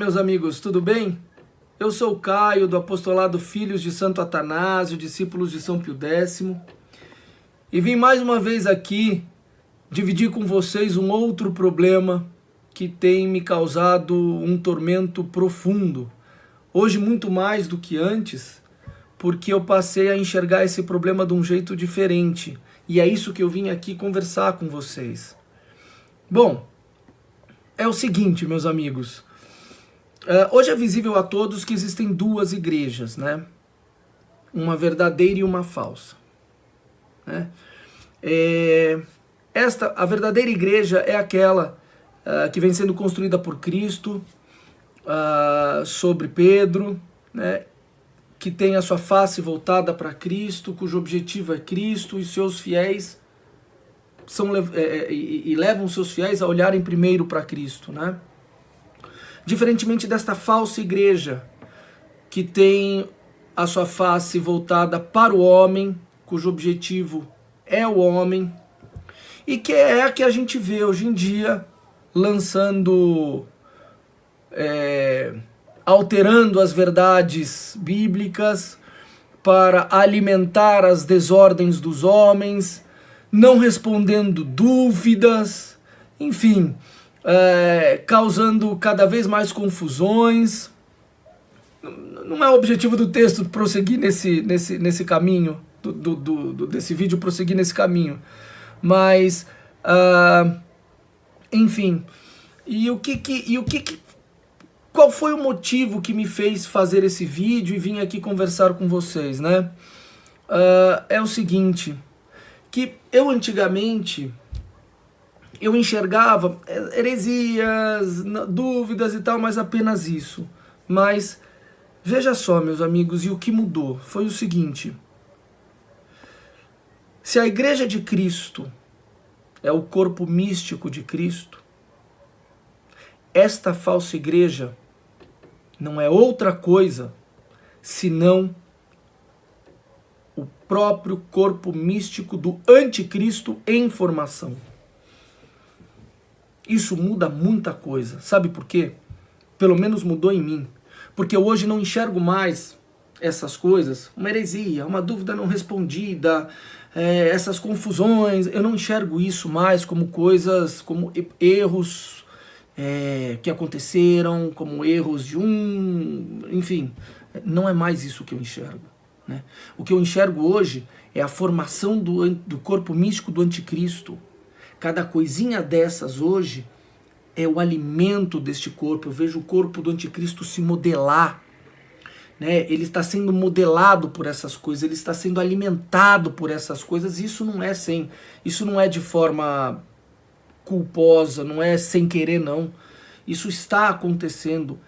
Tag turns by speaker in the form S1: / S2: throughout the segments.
S1: meus amigos, tudo bem? Eu sou o Caio, do Apostolado Filhos de Santo Atanásio, discípulos de São Pio X, e vim mais uma vez aqui dividir com vocês um outro problema que tem me causado um tormento profundo. Hoje muito mais do que antes, porque eu passei a enxergar esse problema de um jeito diferente, e é isso que eu vim aqui conversar com vocês. Bom, é o seguinte, meus amigos, hoje é visível a todos que existem duas igrejas, né? Uma verdadeira e uma falsa, né? A verdadeira igreja é aquela que vem sendo construída por Cristo, sobre Pedro, né? Que tem a sua face voltada para Cristo, cujo objetivo é Cristo, e seus fiéis levam seus fiéis a olharem primeiro para Cristo, né? Diferentemente desta falsa igreja, que tem a sua face voltada para o homem, cujo objetivo é o homem, e que é a que a gente vê hoje em dia lançando, alterando as verdades bíblicas para alimentar as desordens dos homens, não respondendo dúvidas, enfim, causando cada vez mais confusões. Não é o objetivo do texto prosseguir nesse caminho, desse vídeo prosseguir nesse caminho, mas, enfim, qual foi o motivo que me fez fazer esse vídeo e vim aqui conversar com vocês, né? É o seguinte, que eu antigamente eu enxergava heresias, dúvidas e tal, mas apenas isso. Mas veja só, meus amigos, e o que mudou foi o seguinte: se a igreja de Cristo é o corpo místico de Cristo, esta falsa igreja não é outra coisa senão o próprio corpo místico do anticristo em formação. Isso muda muita coisa. Sabe por quê? Pelo menos mudou em mim. Porque eu hoje não enxergo mais essas coisas, uma heresia, uma dúvida não respondida, essas confusões. Eu não enxergo isso mais como coisas, como erros que aconteceram, como erros de enfim, não é mais isso que eu enxergo, né? O que eu enxergo hoje é a formação do corpo místico do anticristo. Cada coisinha dessas hoje é o alimento deste corpo. Eu vejo o corpo do anticristo se modelar, né? Ele está sendo modelado por essas coisas, ele está sendo alimentado por essas coisas. Isso não é de forma culposa, não é sem querer, não. Isso está acontecendo.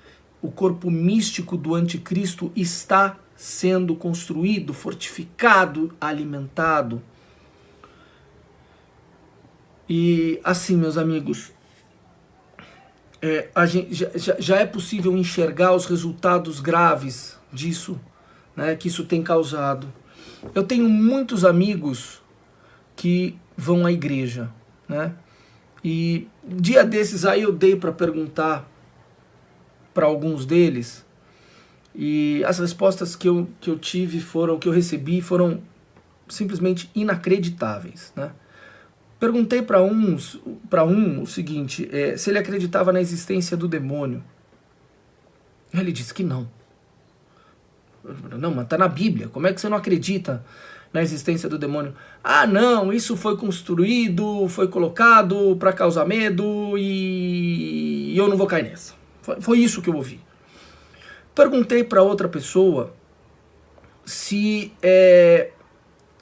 S1: O corpo místico do anticristo está sendo construído, fortificado, alimentado. E assim, meus amigos, já é possível enxergar os resultados graves disso, né, que isso tem causado. Eu tenho muitos amigos que vão à igreja, né? E dia desses aí eu dei para perguntar para alguns deles, e as respostas que eu recebi foram simplesmente inacreditáveis, né? Perguntei para um o seguinte, se ele acreditava na existência do demônio. Ele disse que não. Não, mas está na Bíblia, como é que você não acredita na existência do demônio? Ah, não, isso foi construído, foi colocado para causar medo e eu não vou cair nessa. Foi isso que eu ouvi. Perguntei para outra pessoa se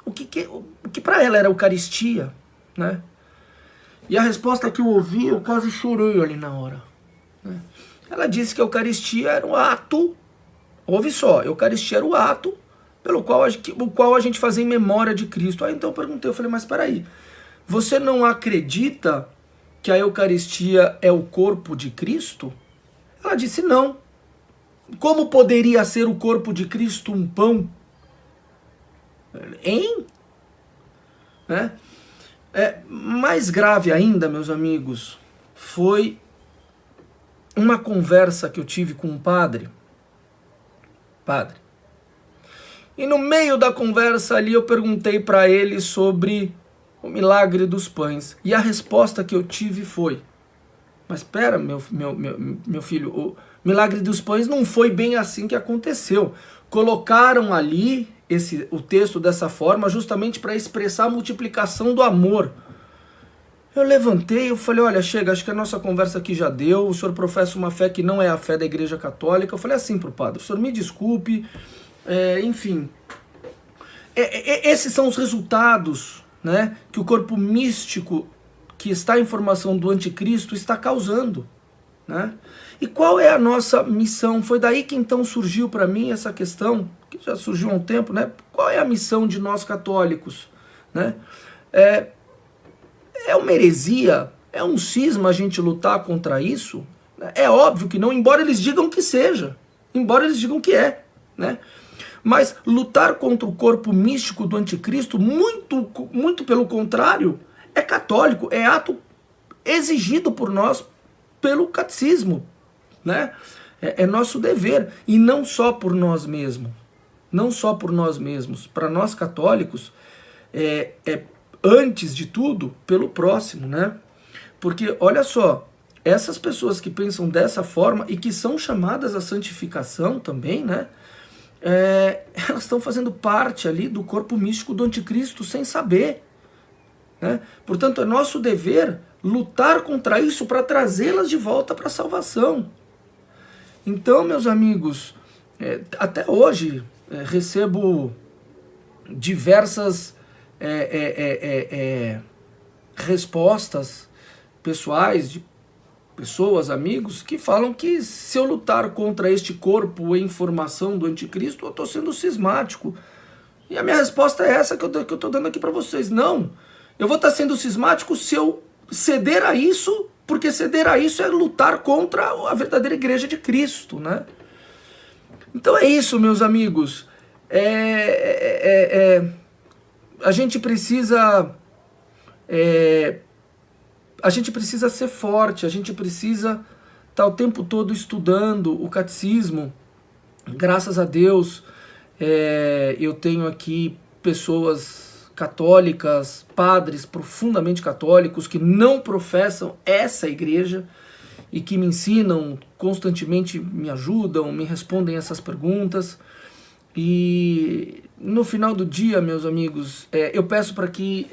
S1: o que para ela era Eucaristia, né? E a resposta que eu ouvi, eu quase chorei ali na hora, né? Ela disse que a Eucaristia era um ato, ouve só, a Eucaristia era o ato pelo qual a gente fazia em memória de Cristo. Aí então eu perguntei, eu falei, mas peraí, você não acredita que a Eucaristia é o corpo de Cristo? Ela disse não. Como poderia ser o corpo de Cristo um pão? Hein? Né? Mais grave ainda, meus amigos, foi uma conversa que eu tive com um padre. E no meio da conversa ali eu perguntei para ele sobre o milagre dos pães. E a resposta que eu tive foi: mas espera, meu filho, o milagre dos pães não foi bem assim que aconteceu. Colocaram ali o texto dessa forma justamente para expressar a multiplicação do amor. Eu levantei, eu falei: olha, chega, acho que a nossa conversa aqui já deu, o senhor professa uma fé que não é a fé da Igreja Católica. Eu falei assim pro padre: o senhor me desculpe, enfim. Esses são os resultados, né, que o corpo místico que está em formação do anticristo está causando, né? E qual é a nossa missão? Foi daí que então surgiu para mim essa questão, que já surgiu há um tempo, né? Qual é a missão de nós católicos, né? É uma heresia, é um cisma a gente lutar contra isso? É óbvio que não, embora eles digam que seja, embora eles digam que é, né? Mas lutar contra o corpo místico do anticristo, muito pelo contrário, é católico, é ato exigido por nós pelo catecismo, né? É nosso dever, e não só por nós mesmos, não só por nós mesmos, para nós católicos, antes de tudo, pelo próximo, né? Porque, olha só, essas pessoas que pensam dessa forma e que são chamadas à santificação também, né? Elas estão fazendo parte ali do corpo místico do anticristo sem saber, né? Portanto, é nosso dever lutar contra isso para trazê-las de volta para a salvação. Então, meus amigos, até hoje recebo diversas respostas pessoais de pessoas, amigos, que falam que se eu lutar contra este corpo em formação do anticristo, eu estou sendo cismático. E a minha resposta é essa que eu estou dando aqui para vocês. Não, eu vou estar sendo cismático se eu ceder a isso, porque ceder a isso é lutar contra a verdadeira igreja de Cristo, né? Então é isso, meus amigos. A gente precisa ser forte, a gente precisa estar o tempo todo estudando o catecismo. Graças a Deus, eu tenho aqui pessoas católicas, padres profundamente católicos, que não professam essa igreja e que me ensinam constantemente, me ajudam, me respondem essas perguntas. E no final do dia, meus amigos, eu peço para que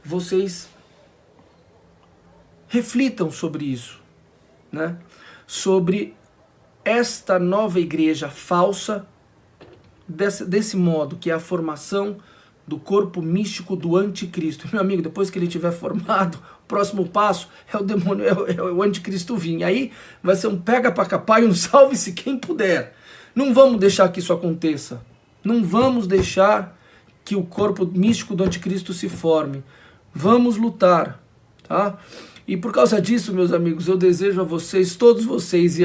S1: vocês reflitam sobre isso, né? Sobre esta nova igreja falsa, desse modo, que é a formação do corpo místico do anticristo. Meu amigo, depois que ele estiver formado, o próximo passo é o demônio, é o anticristo vir. Aí vai ser um pega pra capar e um salve-se quem puder. Não vamos deixar que isso aconteça. Não vamos deixar que o corpo místico do anticristo se forme. Vamos lutar, tá? E por causa disso, meus amigos, eu desejo a vocês, todos vocês, e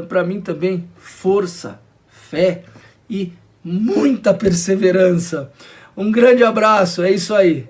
S1: para mim também, força, fé e muita perseverança. Um grande abraço, é isso aí.